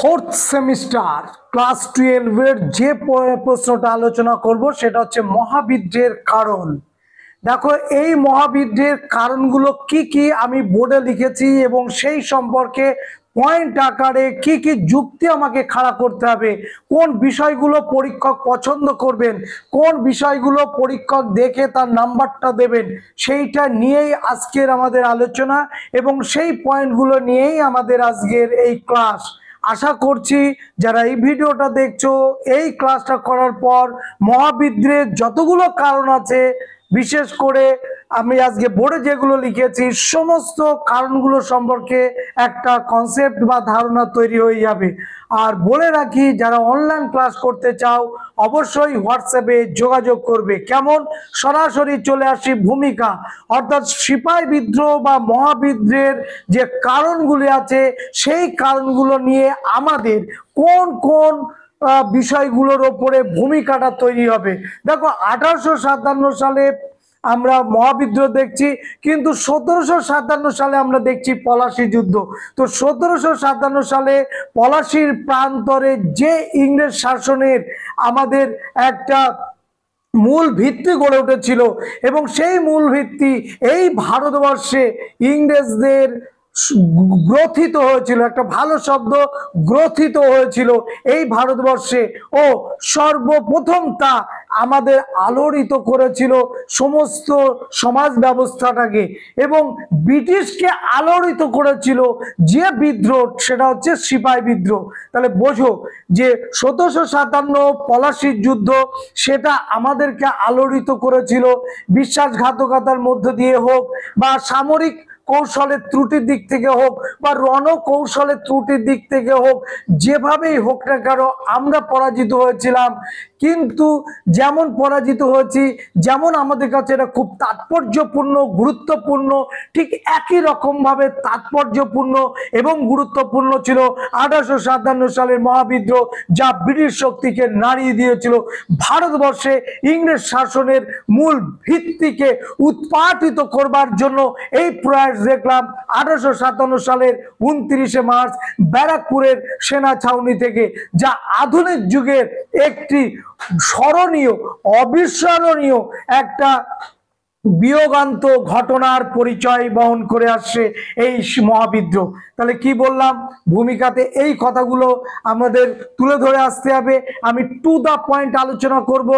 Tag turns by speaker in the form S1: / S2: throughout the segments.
S1: Fourth semester class 12 যে প্রশ্নটা আলোচনা করব সেটা হচ্ছে মহাবিদ্যের কারণ। দেখো এই মহাবিদ্যের কারণগুলো কি কি আমি বোর্ডে লিখেছি এবং সেই সম্পর্কে পয়েন্ট আকারে কি কি যুক্তি আমাকে খাড়া করতে হবে, কোন বিষয়গুলো পরীক্ষক পছন্দ করবেন, কোন বিষয়গুলো পরীক্ষক দেখে তার নাম্বারটা দেবেন, সেইটা নিয়েই আজকের আমাদের আলোচনা এবং সেই পয়েন্টগুলো নিয়েই আমাদের আজকের এই ক্লাস। আশা করছি যারা এই ভিডিওটা দেখছো এই ক্লাসটা করার পর মহাবিদ্যের যতগুলো কারণ আছে, বিশেষ করে আমি আজকে বোর্ডে যেগুলো লিখেছি সমস্ত কারণগুলো সম্পর্কে একটা কনসেপ্ট বা ধারণা তৈরি হয়ে যাবে। আর বলে রাখি, যারা অনলাইন ক্লাস করতে চাও অবশ্যই হোয়াটসঅ্যাপে যোগাযোগ করবে। কেমন? সরাসরি চলে আসি ভূমিকা, অর্থাৎ সিপাহী বিদ্রোহ বা মহাবিদ্রোহের যে কারণগুলি আছে সেই কারণগুলো নিয়ে আমাদের কোন কোন বিষয়গুলোর ওপরে ভূমিকাটা তৈরি হবে। দেখো 1857 সালে আমরা মহাবিদ্রোহ দেখছি, কিন্তু 1757 সালে আমরা দেখছি পলাশী যুদ্ধ। তো 1757 সালে পলাশীর প্রান্তরে যে ইংরেজ শাসনের আমাদের একটা মূল ভিত্তি গড়ে উঠেছিল এবং সেই মূল ভিত্তি এই ভারতবর্ষে ইংরেজদের গ্রথিত হয়েছিল, একটা ভালো শব্দ, গ্রথিত হয়েছিল এই ভারতবর্ষে। ও সর্বপ্রথম তা আমাদের আলোড়িত করেছিল সমস্ত সমাজ ব্যবস্থাটাকে এবং ব্রিটিশকে আলোড়িত করেছিল যে বিদ্রোহ, সেটা হচ্ছে সিপাহী বিদ্রোহ। তাহলে বোঝো যে 1757 পলাশীর যুদ্ধ সেটা আমাদেরকে আলোড়িত করেছিল, বিশ্বাসঘাতকতার মধ্য দিয়ে হোক বা সামরিক কৌশলের ত্রুটির দিক থেকে হোক বা রণকৌশলের ত্রুটির দিক থেকে হোক, যেভাবেই হোক না কেন আমরা পরাজিত হয়েছিলাম। কিন্তু যেমন পরাজিত হয়েছি, যেমন আমাদের কাছে এটা খুব তাৎপর্যপূর্ণ গুরুত্বপূর্ণ, ঠিক একই রকমভাবে তাৎপর্যপূর্ণ এবং গুরুত্বপূর্ণ ছিল 1857 সালের মহাবিদ্রোহ, যা ব্রিটিশ শক্তিকে নাড়িয়ে দিয়েছিল। ভারতবর্ষে ইংরেজ শাসনের মূল ভিত্তিকে উৎপাটিত করবার জন্য এই প্রয়াস দেখলাম 1857 সালের 29শে মার্চ ব্যারাকপুরের সেনা ছাউনি থেকে, যা আধুনিক যুগের একটি স্মরণীয় অবিস্মরণীয় একটা বিয়োগান্ত ঘটনার পরিচয় বহন করে আসছে এই মহাবিদ্রোহ। তাহলে কি বললাম, ভূমিকাতে এই কথাগুলো আমাদের তুলে ধরে আসতে হবে। আমি টু দা পয়েন্ট আলোচনা করব,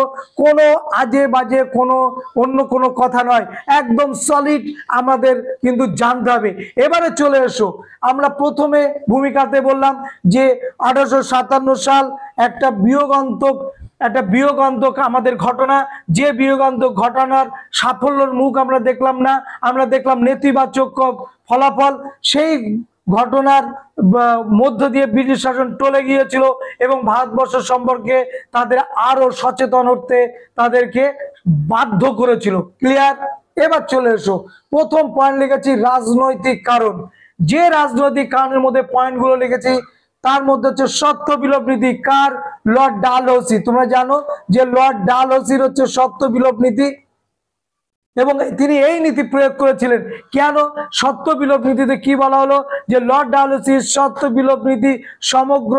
S1: কোনো আজে বাজে কোনো অন্য কোনো কথা নয়, একদম সলিড আমাদের কিন্তু জানতে হবে। এবারে চলে এসো, আমরা প্রথমে ভূমিকাতে বললাম যে 1857 সাল একটা বিয়োগান্তক আমাদের ঘটনা, যে বিয়োগান্তক ঘটনার সাফল্যের মুখ আমরা দেখলাম না, আমরা দেখলাম নেতিবাচক ফলাফল। সেই ঘটনার মধ্য দিয়ে ব্রিটিশ শাসন টলে গিয়েছিল এবং ভারতবর্ষ সম্পর্কে তাদের আরো সচেতন হতে তাদেরকে বাধ্য করেছিল। ক্লিয়ার? এবার চলে এসো, প্রথম পয়েন্ট লিখেছি রাজনৈতিক কারণ। যে রাজনৈতিক কারণের মধ্যে পয়েন্টগুলো লিখেছি তার মধ্যে হচ্ছে সত্য বিলোপ নীতি। কার? লর্ড ডালহৌসি। তোমরা জানো যে লর্ড ডালহৌসির হচ্ছে সত্য বিলোপ নীতি এবং তিনি এই নীতি প্রয়োগ করেছিলেন। কেন? সত্য বিলোপ নীতিতে কি বলা হলো যে লর্ড ডালহৌসির সত্য বিলোপ নীতি সমগ্র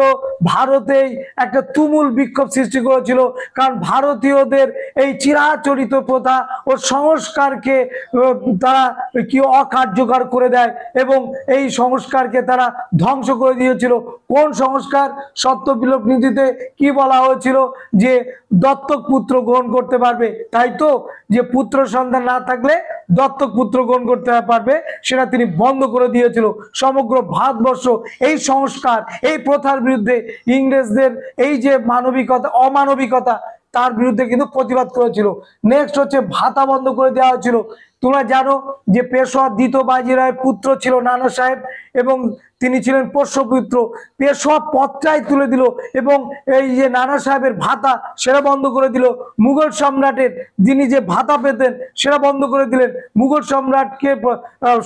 S1: ভারতেই একটা তুমুল বিক্ষোভ সৃষ্টি করেছিল, কারণ ভারতীয়দের এই চিরাচরিত প্রথা ও সংস্কারকে তারা কি অকার্যকর করে দেয় এবং এই সংস্কারকে তারা ধ্বংস করে দিয়েছিল। কোন সংস্কার? সত্য বিলোপ নীতিতে কি বলা হয়েছিল যে দত্তক পুত্র গ্রহণ করতে পারবে, তাই তো, যে পুত্র সন্তান না থাকলে দত্তক পুত্র গ্রহণ করতে পারবে, সেটা তিনি বন্ধ করে দিয়েছিল। সমগ্র ভারতবর্ষ এই সংস্কার, এই প্রথার বিরুদ্ধে ইংরেজদের এই যে অমানবিকতা তার বিরুদ্ধে কিন্তু প্রতিবাদ করেছিল। নেক্সট হচ্ছে ভাতা বন্ধ করে দেওয়া হয়েছিল। তোমরা জানো যে পেশোয়া দ্বিতীয় বাজিরায়ের পুত্র ছিল নানা সাহেব এবং তিনি ছিলেন পোষ্যপুত্র। পেশোয়া পদটাই তুলে দিল এবং এই যে নানা সাহেবের ভাতা সেটা বন্ধ করে দিল। মুঘল সম্রাটের যিনি যে ভাতা পেতেন সেটা বন্ধ করে দিলেন। মুঘল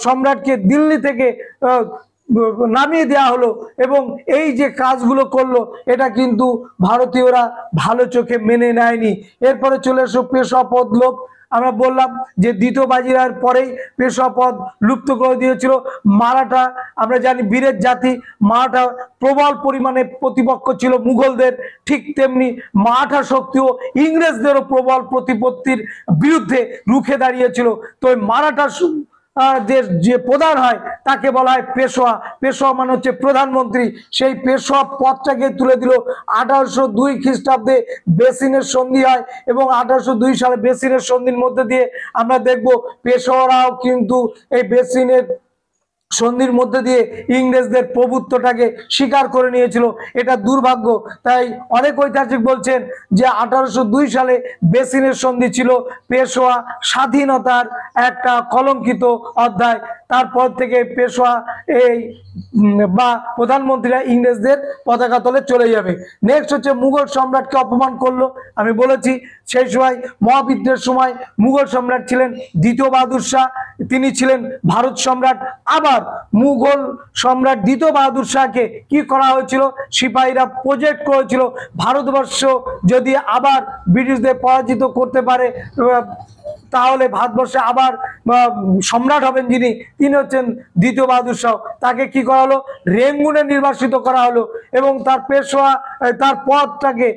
S1: সম্রাটকে দিল্লি থেকে নামিয়ে দেওয়া হলো এবং এই যে কাজগুলো করলো এটা কিন্তু ভারতীয়রা ভালো চোখে মেনে নেয়নি। এরপরে চলে এসো পেশোয়া পদ লোপ। আমরা বললাম যে দ্বিতীয় বাজিরায়ের পরেই পেশোয়া পদ লুপ্ত করে দিয়েছিল। মারাঠা আমরা জানি বীরের জাতি। মারাঠা প্রবল পরিমাণে প্রতিপক্ষ ছিল মুঘলদের, ঠিক তেমনি মারাঠা শক্তিও ইংরেজদেরও প্রবল প্রতিপত্তির বিরুদ্ধে রুখে দাঁড়িয়েছিল। তো মারাঠা যে প্রধান হয় তাকে বলা হয় পেশোয়া। পেশোয়া মানে হচ্ছে প্রধানমন্ত্রী। সেই পেশোয়া পদটাকে তুলে দিল 1802 খ্রিস্টাব্দে বেসিনের সন্ধি হয়, এবং 1802 সালে বেসিনের সন্ধির মধ্যে দিয়ে আমরা দেখব পেশোয়ারাও কিন্তু এই বেসিনের সন্ধির মধ্যে দিয়ে ইংরেজদের প্রভুত্বটাকে স্বীকার করে নিয়েছিল। এটা দুর্ভাগ্য। তাই অনেক ঐতিহাসিক বলছেন যে 1802 সালে বেসিনের সন্ধি ছিল পেশোয়া স্বাধীনতার একটা কলঙ্কিত অধ্যায়। তারপর থেকে পেশোয়া এই বা প্রধানমন্ত্রীরা ইংরেজদের পতাকা তলে চলে যাবে। নেক্সট হচ্ছে মুঘল সম্রাটকে অপমান করলো। আমি বলেছি সেই সময় মহাবিদ্রোহের সময় মুঘল সম্রাট ছিলেন দ্বিতীয় বাহাদুর শাহ, তিনি ছিলেন ভারত সম্রাট। আবার মুঘল সম্রাট দ্বিতীয় বাহাদুর শাহকে কি করা হয়েছিল, সিপাহীরা প্রজেক্ট করেছিল ভারতবর্ষ যদি আবার ব্রিটিশদের পরাজিত করতে পারে তাহলে ভারতবর্ষে আবার সম্রাট হবেন যিনি, তিনি হচ্ছেন দ্বিতীয় বাহাদুর শাহ। তাকে কি করা হলো, রেঙ্গুনে নির্বাসিত করা হলো, এবং তার পেশোয়া তার পদটাকে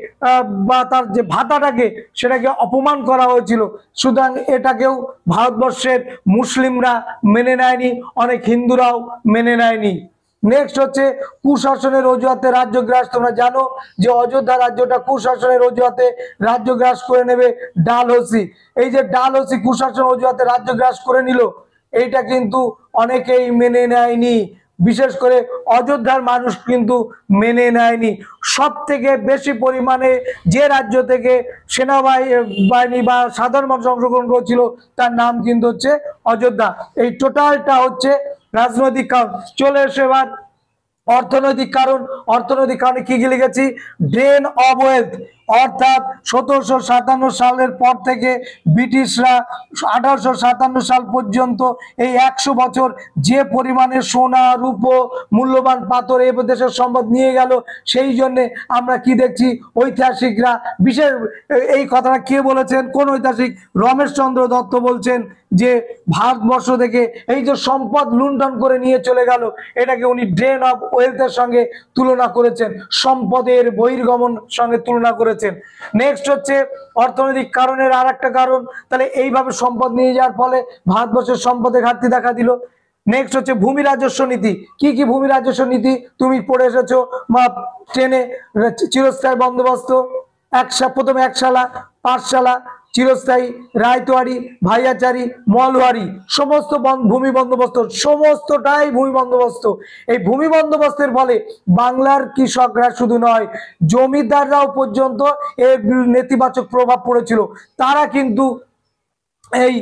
S1: বা তার যে ভাতাটাকে সেটাকে অপমান করা হয়েছিল। সুতরাং এটাকেও ভারতবর্ষের মুসলিমরা মেনে নেয়নি, অনেক হিন্দুরাও মেনে নেয়নি। নেক্সট হচ্ছে কুশাসনের অজুহাতে রাজ্য গ্রাস। তোমরা জানো যে অযোধ্যা রাজ্যটা কুশাসনের অজুহাতে রাজ্য গ্রাস করে নেবে ডালহৌসি। এই যে ডালহৌসি কুশাসন অজুহাতে রাজ্য গ্রাস করে নিল, এইটা কিন্তু অনেকেই মেনে নেয়নি, বিশেষ করে অযোধ্যার মানুষ কিন্তু মেনে নেয়নি। সব থেকে বেশি পরিমাণে যে রাজ্য থেকে সেনাবাহিনী বা সাধারণ মানুষ অংশগ্রহণ করেছিল তার নাম কিন্তু হচ্ছে অযোধ্যা। এই টোটালটা হচ্ছে রাজনৈতিক কারণ। চলে এসে এবার অর্থনৈতিক কারণ। অর্থনৈতিক কারণে কি কি লিখেছি, ড্রেন অফ ওয়েলথ, অর্থাৎ 1757 সালের পর থেকে ব্রিটিশরা 1857 সাল পর্যন্ত এই 100 বছর যে পরিমাণে সোনা রূপো মূল্যবান পাথর এই দেশের সম্পদ নিয়ে গেল, সেই জন্যে আমরা কি দেখছি, ঐতিহাসিকরা বিশেষ এই কথাটা কে বলেছেন, কোন ঐতিহাসিক, রমেশচন্দ্র দত্ত বলছেন যে ভারতবর্ষ থেকে এই যে সম্পদ লুণ্ঠন করে নিয়ে চলে গেল, এটাকে উনি ড্রেন অফ ওয়েলথের সঙ্গে তুলনা করেছেন, সম্পদের বহির্গমন সঙ্গে তুলনা করেছেন। নেক্সট হচ্ছে অর্থনৈতিক কারণের আর একটা কারণ, তাহলে এইভাবে সম্পদ নিয়ে যাওয়ার ফলে ভারতবর্ষের সম্পদের ঘাটতি দেখা দিল। নেক্সট হচ্ছে ভূমি রাজস্ব নীতি। কি কি ভূমি রাজস্ব নীতি তুমি পড়ে এসেছো বা ট্রেনে, চিরস্থায়ী বন্দোবস্ত, প্রথমে একশালা, পাঠশালা, চিরস্থায়ী, রায়তোয়ারি, ভাইয়াচারি, মলওয়ারি, সমস্ত ভূমি বন্দোবস্ত, সমস্তটাই ভূমি বন্দোবস্ত। এই ভূমি বন্দোবস্তের ফলে বাংলার কৃষকরা শুধু নয়, জমিদাররাও পর্যন্ত এর নেতিবাচক প্রভাব পড়েছিল। তারা কিন্তু এই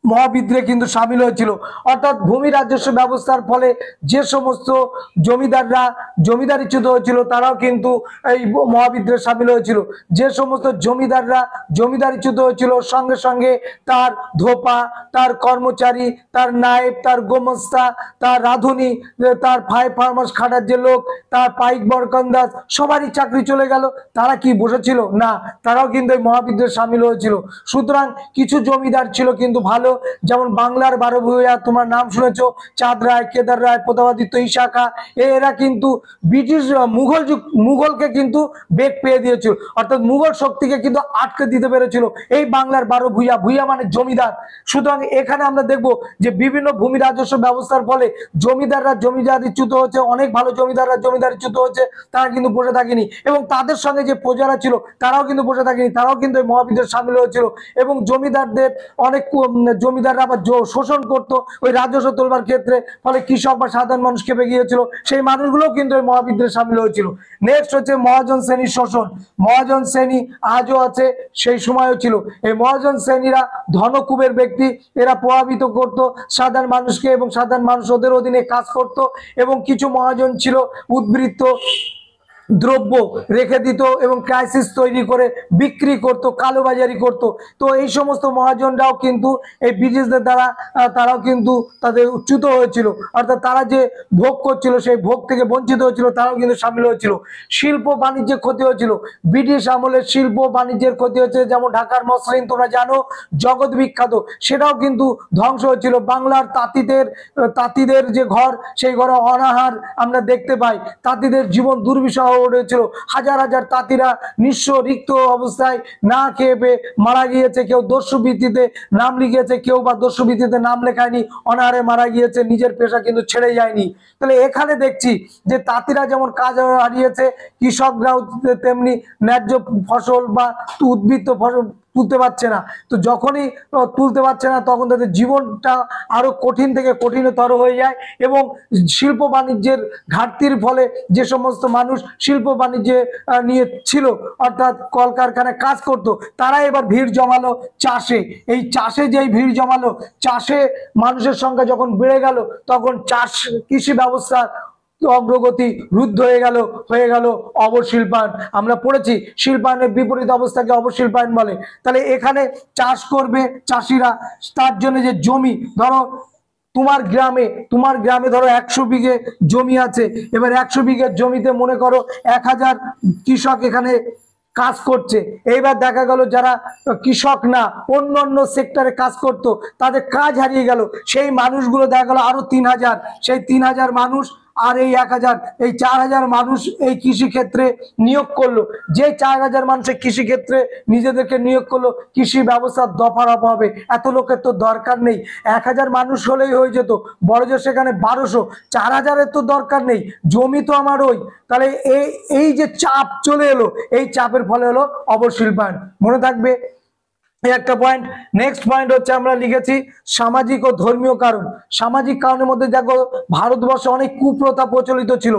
S1: মহাবিদ্রোহে কিন্তু সামিল হয়েছিল। অর্থাৎ ভূমি রাজস্ব ব্যবস্থার ফলে যে সমস্ত জমিদাররা জমিদারিচ্যুত হয়েছিল তারাও কিন্তু এই মহাবিদ্রোহে সামিল হয়েছিল। যে সমস্ত জমিদাররা জমিদারিচ্যুত হয়েছিল, সঙ্গে সঙ্গে তার ধোপা, তার কর্মচারী, তার নায়েব, তার গোমস্তা, তার রাঁধুনি, তার ফার্মার্স খাটার যে লোক, তার পাইক বরকন্দাজ, সবারই চাকরি চলে গেল। তারা কি বসেছিল না, তারাও কিন্তু এই মহাবিদ্রোহে সামিল হয়েছিল। সুতরাং কিছু জমিদার ছিল কিন্তু ভালো, যেমন বাংলার 12 ভূঁইয়া, তোমার নাম শুনেছো, চাঁদ রায়, কেদার রায়, প্রতাপাদিত্য, ইশাখা, এরা কিন্তু ব্রিটিশ মুঘলকে কিন্তু বেগ পেয়ে দিয়েছিল, অর্থাৎ মুঘল শক্তিকে কিন্তু আটকে দিতে পেরেছিল এই বাংলার 12 ভূঁইয়া। ভূঁইয়া মানে জমিদার। সুতরাং এখানে আমরা দেখব যে বিভিন্ন ভূমি রাজস্ব ব্যবস্থার ফলে জমিদাররা জমিদারিচ্যুত হচ্ছে, অনেক ভালো জমিদাররা জমিদারিচ্যুত হচ্ছে, তারা কিন্তু বসে থাকেনি, এবং তাদের সঙ্গে যে প্রজারা ছিল তারাও কিন্তু বসে থাকেনি, তারাও কিন্তু এই মহাবিদ্রোহে সামিল হয়েছিল। এবং জমিদারদের অনেক জমিদাররা আবার শোষণ করতো ওই রাজস্ব তোলবার ক্ষেত্রে, ফলে কৃষক বা সাধারণ মানুষ খেপে গিয়েছিল, সেই মানুষগুলোও কিন্তু এই মহাবিদ্রোহে সামিল হয়েছিল। নেক্সট হচ্ছে মহাজন শ্রেণীর শোষণ। মহাজন শ্রেণী আজও আছে, সেই সময়ও ছিল। এই মহাজন শ্রেণীরা ধনকুবের ব্যক্তি, এরা প্রভাবিত করত সাধারণ মানুষকে, এবং সাধারণ মানুষ ওদের অধীনে কাজ করত। এবং কিছু মহাজন ছিল উদ্বৃত্ত, দ্রব্য রেখে দিত এবং ক্রাইসিস তৈরি করে বিক্রি করত, কালোবাজারি করত। তো এই সমস্ত মহাজনরাও কিন্তু এই ব্রিটিশদের দ্বারা তারাও কিন্তু তাদের চ্যুত হয়েছিল, অর্থাৎ তারা যে ভোগ করছিল সেই ভোগ থেকে বঞ্চিত হয়েছিল, তারাও কিন্তু সামিল হয়েছিল। শিল্প বাণিজ্যের ক্ষতি হয়েছিল, ব্রিটিশ আমলের শিল্প বাণিজ্যের ক্ষতি হয়েছে, যেমন ঢাকার মসলিন তোমরা জানো জগৎ বিখ্যাত, সেটাও কিন্তু ধ্বংস হয়েছিল। বাংলার তাঁতিদের যে ঘর, সেই ঘরে অনাহার আমরা দেখতে পাই, তাঁতিদের জীবন দুর্বিষহ হয়েছিল। হাজার হাজার তাঁতিরা নিঃস্ব রিক্ত অবস্থায় না খেয়ে পেয়ে মারা গিয়েছে, কেউ দস্যুবৃত্তিতে নাম লিখিয়েছে, কেউ বা দস্যুবৃত্তিতে নাম লেখায়নি, অনাহারে মারা গিয়েছে, নিজের পেশা কিন্তু ছেড়ে যায়নি। তাহলে এখানে দেখছি যে তাঁতিরা যেমন কাজ হারিয়েছে, কৃষকরাও তেমনি ন্যায্য ফসল বা উদ্বৃত্ত ফসল তুলতে পারছে না। তো যখনই তুলতে পারছে না, তখন তাদের জীবনটা আরো কঠিন থেকে কঠিনতর হয়ে যায়। এবং শিল্প বাণিজ্যের ঘাটতির ফলে যে সমস্ত মানুষ শিল্প বাণিজ্যে নিয়ে ছিল, অর্থাৎ কলকারখানায় কাজ করত, তারা এবার ভিড় জমালো চাষে। এই চাষে যেই ভিড় জমালো, চাষে মানুষের সংখ্যা যখন বেড়ে গেল, তখন কৃষি ব্যবস্থা অগ্রগতি রুদ্ধ হয়ে গেল অবশিল্পায়ন। আমরা পড়েছি শিল্পায়নের বিপরীত অবস্থাকে অবশিল্পায়ন বলে। তাহলে এখানে চাষ করবে চাষিরা, তার জন্য যে জমি, ধরো তোমার গ্রামে ধরো 100 বিঘে জমি আছে, এবার 100 বিঘে জমিতে মনে করো 1000 কৃষক এখানে কাজ করছে। এইবার দেখা গেল যারা কৃষক না, অন্য সেক্টরে কাজ করত, তাদের কাজ হারিয়ে গেল। সেই মানুষগুলো দেখা গেল আরো 3000, সেই 3000 মানুষ আর এই 1000, এই 4000 মানুষ এই কৃষি ক্ষেত্রে নিয়োগ করলো। যে 4000 মানুষের কৃষি ক্ষেত্রে নিজেদেরকে নিয়োগ করলো, কৃষি ব্যবস্থার দফারফ হবে, এত লোকের তো দরকার নেই। 1000 মানুষ হলেই হয়ে যেত, বড় যে সেখানে 1200, 4000-এর তো দরকার নেই, জমি তো আমার ওই। তাহলে এই যে চাপ চলে এলো, এই চাপের ফলে হলো অবশিল্পায়ন। মনে থাকবে এই একটা পয়েন্ট। নেক্সট পয়েন্ট হচ্ছে আমরা লিখেছি সামাজিক ও ধর্মীয় কারণ। সামাজিক কারণের মধ্যে দেখো ভারতবর্ষে অনেক কুপ্রথা প্রচলিত ছিল।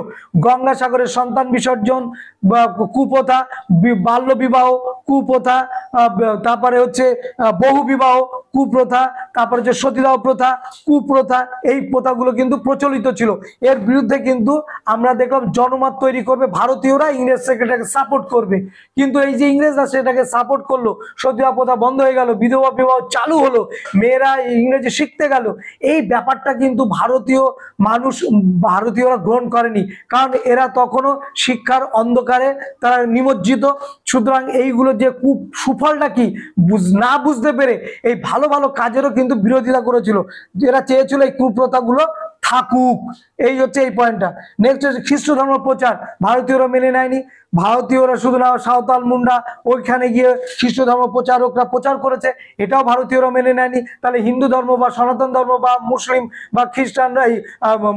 S1: গঙ্গাসাগরে সন্তান বিসর্জন বা কুপ্রথা, বাল্য বিবাহ কুপ্রথা, তারপরে হচ্ছে বহু বিবাহ কুপ্রথা, তারপরে হচ্ছে সতীদাহ প্রথা কুপ্রথা, এই প্রথাগুলো কিন্তু প্রচলিত ছিল। এর বিরুদ্ধে কিন্তু আমরা দেখলাম জনমত তৈরি করবে ভারতীয়রা, ইংরেজ সেটাকে সাপোর্ট করবে। কিন্তু এই যে ইংরেজরা সেটাকে সাপোর্ট করলো, সতীদাহ প্রথা বন্ধ হয়ে গেল, বিধবা বিবাহ চালু হলো, মেয়েরা ইংরেজি শিখতে গেল, এই ব্যাপারটা কিন্তু ভারতীয়রা গ্রহণ করেনি, কারণ এরা তখনও শিক্ষার অন্ধকারে তারা নিমজ্জিত। সুতরাং এইগুলো যে সুফলটা কি না বুঝতে পেরে এই ভালো ভালো কাজেরও কিন্তু বিরোধিতা করেছিল। এরা চেয়েছিল এই কুপ্রথাগুলো থাকুক। এই হচ্ছে এই পয়েন্টটা। নেক্সট হচ্ছে খ্রিস্ট ধর্ম প্রচার, ভারতীয়রা মেনে নেয়নি। ভারতীয়রা শুধু না, সাঁওতাল মুন্ডা ওইখানে গিয়ে খ্রিস্ট ধর্ম প্রচারকরা প্রচার করেছে, এটাও ভারতীয়রা মেনে নেয়নি। তাহলে হিন্দু ধর্ম বা সনাতন ধর্ম বা মুসলিম বা খ্রিস্টানরা,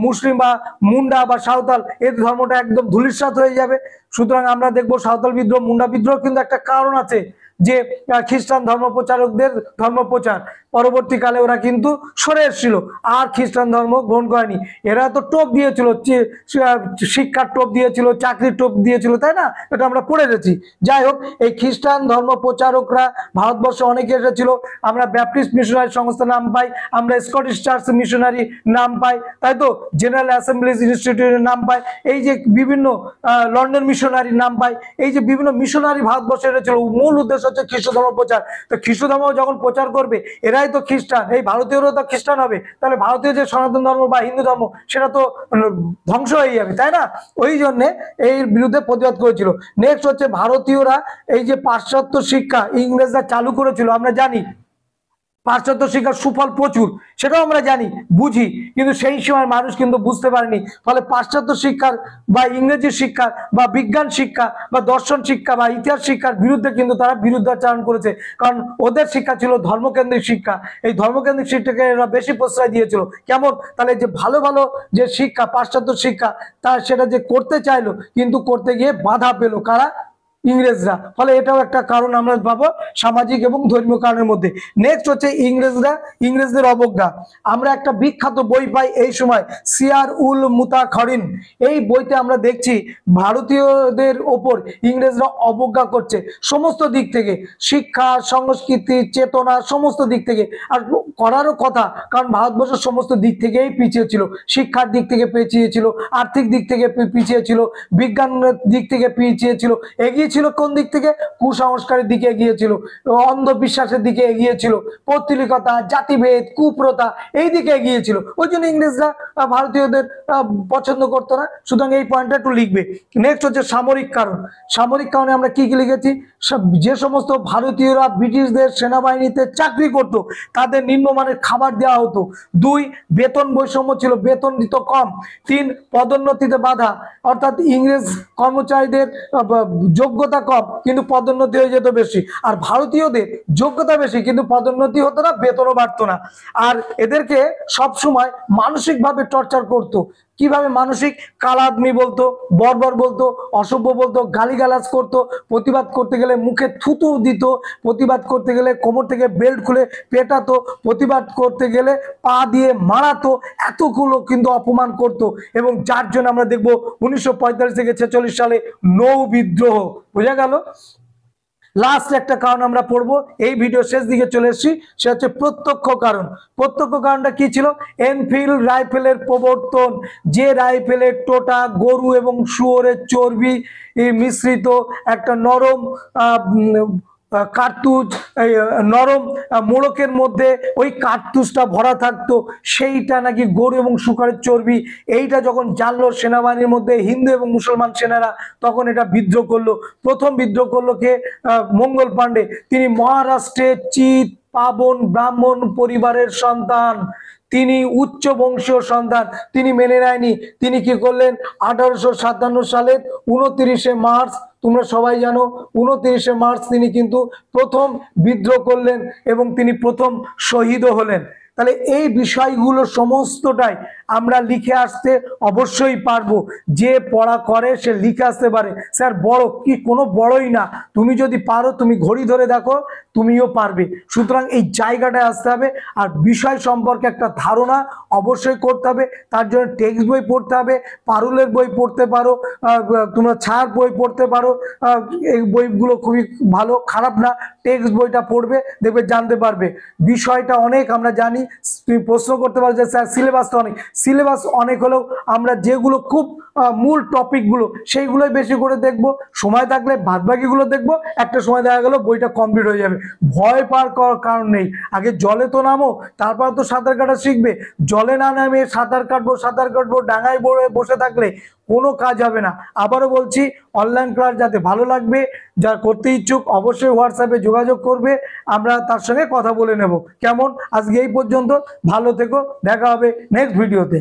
S1: মুসলিম বা মুন্ডা বা সাঁওতাল, এর ধর্মটা একদম ধূলিসাৎ হয়ে যাবে। সুতরাং আমরা দেখবো সাঁওতাল বিদ্রোহ, মুন্ডা বিদ্রোহ কিন্তু একটা কারণ আছে, যে খ্রিস্টান ধর্ম প্রচারকদের ধর্মপ্রচার, পরবর্তীকালে ওরা কিন্তু সরে এসেছিল, আর খ্রিস্টান ধর্ম গ্রহণ করেনি। এরা তো টোপ দিয়েছিল, শিক্ষার টোপ দিয়েছিল, চাকরির টোপ দিয়েছিল, তাই না? এটা আমরা পড়ে গেছি। যাই হোক, এই খ্রিস্টান ধর্ম প্রচারকরা ভারতবর্ষে অনেকে এসেছিল। আমরা ব্যাপটিস্ট মিশনারি সংস্থা নাম পাই, আমরা স্কটিশ চার্চ মিশনারি নাম পাই, তাই তো, জেনারেল অ্যাসেম্বলিজ ইনস্টিটিউটের নাম পাই, এই যে বিভিন্ন লন্ডন মিশনারির নাম পাই, এই যে বিভিন্ন মিশনারি ভারতবর্ষে এসেছিল। মূল উদ্দেশ্য হচ্ছে খ্রিস্ট ধর্ম প্রচার। তো খ্রিস্ট ধর্ম যখন প্রচার করবে, এরাই তো খ্রিস্টান, এই ভারতীয়রাও তো খ্রিস্টান হবে, তাহলে ভারতীয় যে সনাতন ধর্ম বা হিন্দু ধর্ম, সেটা তো ধ্বংস হয়ে যাবে, তাই না? ওই জন্যে এর বিরুদ্ধে প্রতিবাদ করেছিল। নেক্সট হচ্ছে ভারতীয়রা এই যে পাশ্চাত্য শিক্ষা ইংরেজরা চালু করেছিল, আমরা জানি পাশ্চাত্য শিক্ষার সুফল প্রচুর, সেটাও আমরা জানি, বুঝি, কিন্তু সেই সময় মানুষ কিন্তু বুঝতে পারেনি। ফলে পাশ্চাত্য শিক্ষার বা ইংরেজি শিক্ষার বা বিজ্ঞান শিক্ষা বা দর্শন শিক্ষা বা ইতিহাস শিক্ষার বিরুদ্ধে কিন্তু তারা বিরুদ্ধাচরণ করেছে, কারণ ওদের শিক্ষা ছিল ধর্মকেন্দ্রিক শিক্ষা। এই ধর্মকেন্দ্রিক শিক্ষাকে এরা বেশি প্রশ্রয় দিয়েছিল। কেমন? তাহলে যে ভালো ভালো যে শিক্ষা, পাশ্চাত্য শিক্ষা, তা সেটা যে করতে চাইলো, কিন্তু করতে গিয়ে বাধা পেল কারা? ইংরেজরা। ফলে এটাও একটা কারণ আমরা পাবো সামাজিক এবং ধর্মীয় কারণের মধ্যে। নেক্সট হচ্ছে ইংরেজদের অবজ্ঞা। আমরা একটা বিখ্যাত বই পাই এই সময়, সিয়ার উল মুতাখারিন। এই বইতে আমরা দেখছি ভারতীয়দের ওপর ইংরেজরা অবজ্ঞা করছে সমস্ত দিক থেকে, শিক্ষা, সংস্কৃতি, চেতনা, সমস্ত দিক থেকে। আর করারও কথা, কারণ ভারতবর্ষ সমস্ত দিক থেকেই পিছিয়ে ছিল। শিক্ষার দিক থেকে পিছিয়ে ছিল, আর্থিক দিক থেকে পিছিয়ে ছিল, বিজ্ঞানের দিক থেকে পিছিয়ে ছিল, এগিয়ে ছিল কোন দিক থেকে? কুসংস্কারের দিকে এগিয়ে ছিল, অন্ধবিশ্বাসের দিকে এগিয়ে ছিল, পৌত্তলিকতা, জাতিভেদ, কুপ্রথা, এই দিকে এগিয়ে ছিল। ওই জন্য ইংরেজরা ভারতীয়দের পছন্দ করতো না। সুতরাং এই পয়েন্টটা একটু লিখবে। নেক্সট হচ্ছে সামরিক কারণ। সামরিক কারণে আমরা কি কি লিখেছি? যে সমস্ত ভারতীয়রা ব্রিটিশদের সেনাবাহিনীতে চাকরি করত তাদের নিম্নমানের খাবার দেওয়া হতো। 2, বেতন বৈষম্য ছিল, বেতন দিত কম। 3, পদোন্নতিতে বাধা, অর্থাৎ ইংরেজ কর্মচারীদের যোগ্যতা কম কিন্তু পদোন্নতি হয়ে যেত বেশি, আর ভারতীয়দের যোগ্যতা বেশি কিন্তু পদোন্নতি হতো না, বেতনও বাড়তো না। আর এদেরকে সবসময় মানসিকভাবে টর্চার করতো। কিভাবে মানসিক? কালাদমি বলতো, বর্বর বলতো, অসভ্য বলতো, গালিগালাজ করতো, প্রতিবাদ করতে গেলে মুখে থুতু দিত, প্রতিবাদ করতে গেলে কোমর থেকে বেল্ট খুলে পেটাতো, প্রতিবাদ করতে গেলে পা দিয়ে মারাতো, এতগুলো কিন্তু অপমান করতো। এবং যার জন্য আমরা দেখবো 1945 থেকে 46 সালে নৌ বিদ্রোহ। বোঝা গেল? লাস্ট একটা কারণ আমরা পড়বো, এই ভিডিও শেষ দিকে চলে এসেছি, সে হচ্ছে প্রত্যক্ষ কারণ। প্রত্যক্ষ কারণটা কি ছিল? এনফিল্ড রাইফেলের প্রবর্তন। যে রাইফেলের টোটা গরু এবং শুয়োরের চর্বি মিশ্রিত একটা নরম কার্তুজ, নরম মোড়কের মধ্যে ওই কার্তুজটা ভরা থাকতো, সেইটা নাকি গরু এবং শুকরের চর্বি। এইটা যখন জানলো সেনাবাহিনীর মধ্যে হিন্দু এবং মুসলমান সেনারা, তখন এটা বিদ্রোহ করলো। প্রথম বিদ্রোহ করলো কে? মঙ্গল পাণ্ডে। তিনি মহারাষ্ট্রের চিত পাবন ব্রাহ্মণ পরিবারের সন্তান, তিনি উচ্চ বংশীয় সন্তান। তিনি মেনে নেয়নি। তিনি কি করলেন? 1857 সালের 29শে মার্চ, তোমরা সবাই জানো 29শে মার্চ তিনি কিন্তু প্রথম বিদ্রোহ করলেন এবং তিনি প্রথম শহীদও হলেন। তাহলে এই বিষয়গুলো সমস্তটাই আমরা লিখে আসতে অবশ্যই পারবো। যে পড়া করে সে লিখে আসতে পারে। স্যার বড় কি? কোনো বড়ই না, তুমি যদি পারো, তুমি ঘড়ি ধরে দেখো, তুমিও পারবে। সুতরাং এই জায়গাটায় আসতে হবে। আর বিষয় সম্পর্কে একটা ধারণা অবশ্যই করতে হবে। তার জন্য টেক্সট বই পড়তে হবে, পারুলের বই পড়তে পারো, তোমরা ছাড় বই পড়তে পারো। এই বইগুলো খুবই ভালো, খারাপ না। টেক্সট বইটা পড়বে, দেখবে জানতে পারবে বিষয়টা অনেক। আমরা জানি তুমি প্রশ্ন করতে পারো যে স্যার সিলেবাসটা অনেক, সিলেবাস অনেক হলেও আমরা যেগুলো খুব মূল টপিকগুলো সেইগুলোই বেশি করে দেখবো। সময় থাকলে বাদবাকিগুলো দেখবো। একটা সময় দেখা গেল বইটা কমপ্লিট হয়ে যাবে। ভয় পাওয়ার কারণ নেই। আগে জলে তো নামো, তারপর তো সাঁতার কাটা শিখবে। জলে না নামে সাঁতার কাটবো ডাঙায় বসে থাকলে কোনো কাজ হবে না। আবারও বলছি, অনলাইন ক্লাস যাতে ভালো লাগবে, যা করতে ইচ্ছুক অবশ্যই হোয়াটসঅ্যাপে যোগাযোগ করবে, আমরা তার সঙ্গে কথা বলে নেব। কেমন? আজকে এই পর্যন্ত, ভালো থেকো, দেখা হবে নেক্সট ভিডিওতে।